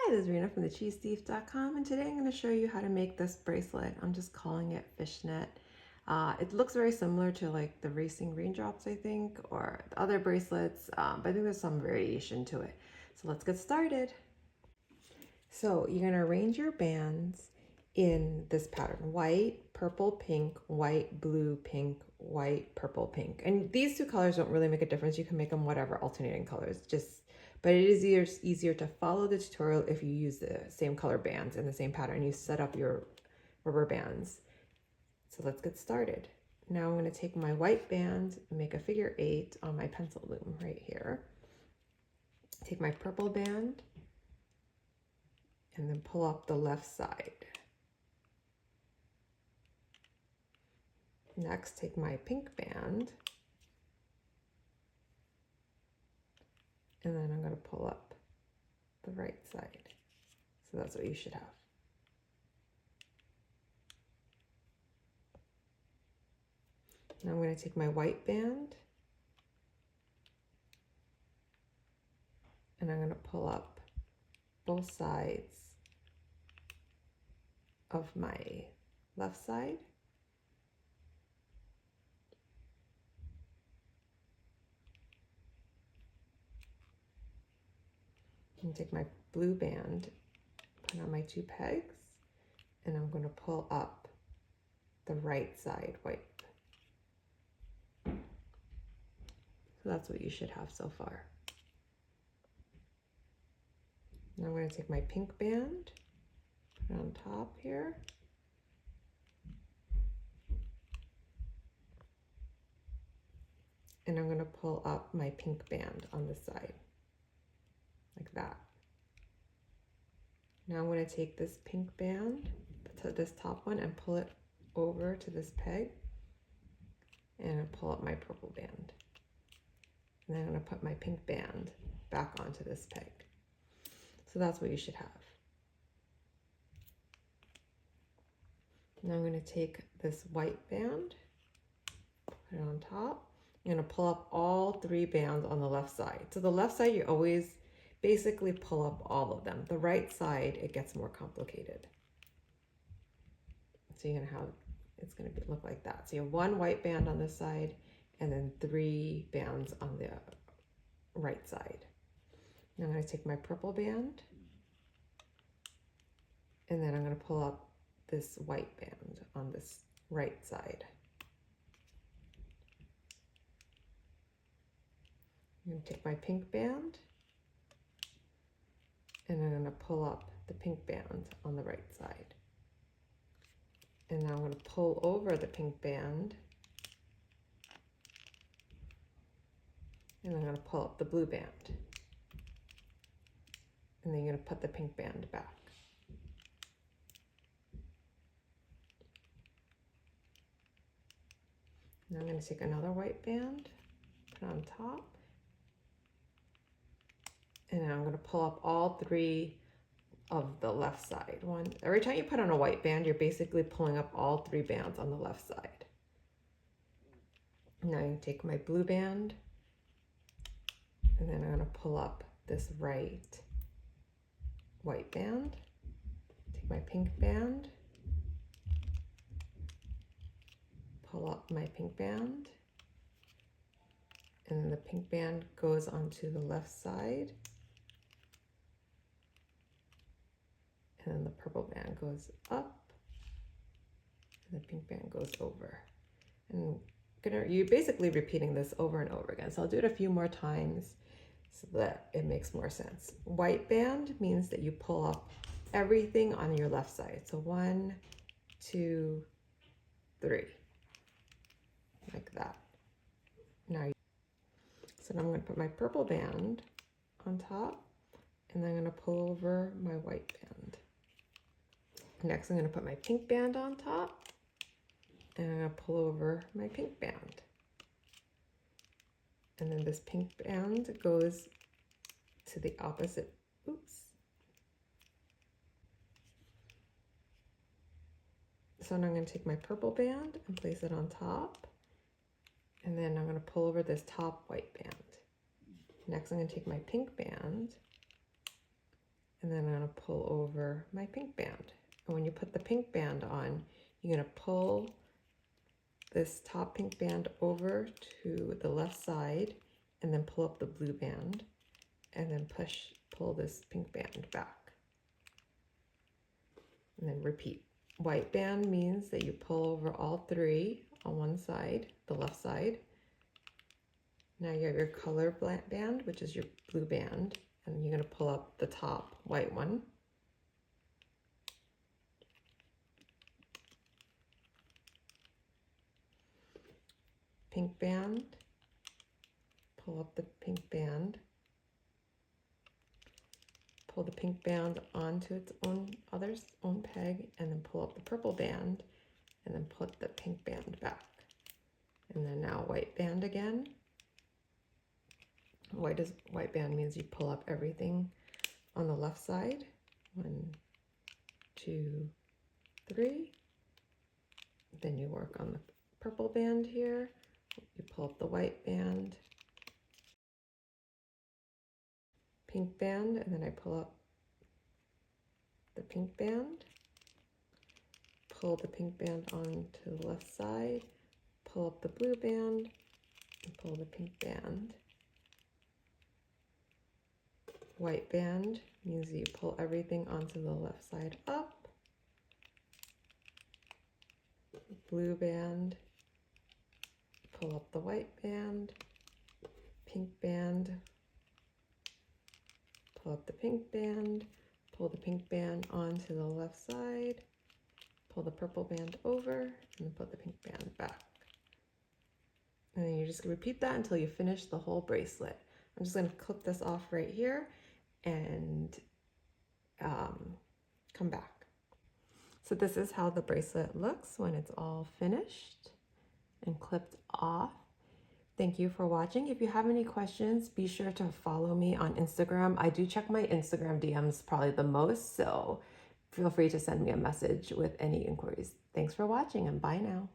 Hi, this is Rena from thecheesethief.com, and today I'm going to show you how to make this bracelet. I'm just calling it fishnet. It looks very similar to like the racing raindrops, I think, or the other bracelets, but I think there's some variation to it. So let's get started. So you're going to arrange your bands in this pattern: white, purple, pink, white, blue, pink, white, purple, pink. And these two colors don't really make a difference. You can make them whatever alternating colors, but it is easier to follow the tutorial if you use the same color bands in the same pattern. You set up your rubber bands. So let's get started. Now I'm going to take my white band and make a figure 8 on my pencil loom right here. Take my purple band and then pull up the left side. Next, take my pink band and then I'm going to pull up the right side. So that's what you should have. Now I'm going to take my white band and I'm going to pull up both sides of my left side. And take my blue band, put on my 2 pegs, and I'm going to pull up the right side white. So that's what you should have so far. Now I'm going to take my pink band, put it on top here, and I'm going to pull up my pink band on this side, like that. Now I'm going to take this pink band, this top one, and pull it over to this peg, and I'll pull up my purple band. And then I'm going to put my pink band back onto this peg. So that's what you should have. Now I'm going to take this white band, put it on top. I'm going to pull up all 3 bands on the left side. So the left side, you always basically pull up all of them. The right side, it gets more complicated. So you're going to have, it's going to look like that. So you have 1 white band on this side and then 3 bands on the right side. Now I'm going to take my purple band and then I'm going to pull up this white band on this right side. I'm going to take my pink band and I'm going to pull up the pink band on the right side. And now I'm going to pull over the pink band and I'm going to pull up the blue band. And then you're going to put the pink band back. Now I'm going to take another white band, put it on top, and now I'm going to pull up all 3 of the left side. Every time you put on a white band, you're basically pulling up all 3 bands on the left side. Now you take my blue band, and then I'm going to pull up this right white band, take my pink band, pull up my pink band, and then the pink band goes onto the left side, and then the purple band goes up, and the pink band goes over. And you're basically repeating this over and over again. So I'll do it a few more times so that it makes more sense. White band means that you pull up everything on your left side. So 1, 2, 3, like that. So now I'm going to put my purple band on top, and then I'm going to pull over my white band. Next, I'm going to put my pink band on top, and I'm going to pull over my pink band. And then this pink band goes to the opposite, So now I'm going to take my purple band and place it on top, and then I'm going to pull over this top white band. Next, I'm going to take my pink band, and then I'm going to pull over my pink band. And when you put the pink band on, you're going to pull this top pink band over to the left side and then pull up the blue band and then pull this pink band back. And then repeat. White band means that you pull over all three on one side, the left side. Now you have your color band, which is your blue band, and you're going to pull up the top white one. Pink band, pull up the pink band, pull the pink band onto its own peg, and then pull up the purple band, and then put the pink band back. And then now white band again. White band means you pull up everything on the left side. 1, 2, 3. Then you work on the purple band here. You pull up the white band, pink band, and then I pull up the pink band, pull the pink band onto the left side, pull up the blue band, and pull the pink band. White band means you pull everything onto the left side up. Blue band, pull up the white band, pink band, pull up the pink band, pull the pink band onto the left side, pull the purple band over, and put the pink band back. And then you're just going to repeat that until you finish the whole bracelet. I'm just going to clip this off right here and come back. So this is how the bracelet looks when it's all finished and clipped off. Thank you for watching. If you have any questions, be sure to follow me on Instagram. I do check my Instagram DMs probably the most, so feel free to send me a message with any inquiries. Thanks for watching, and bye now.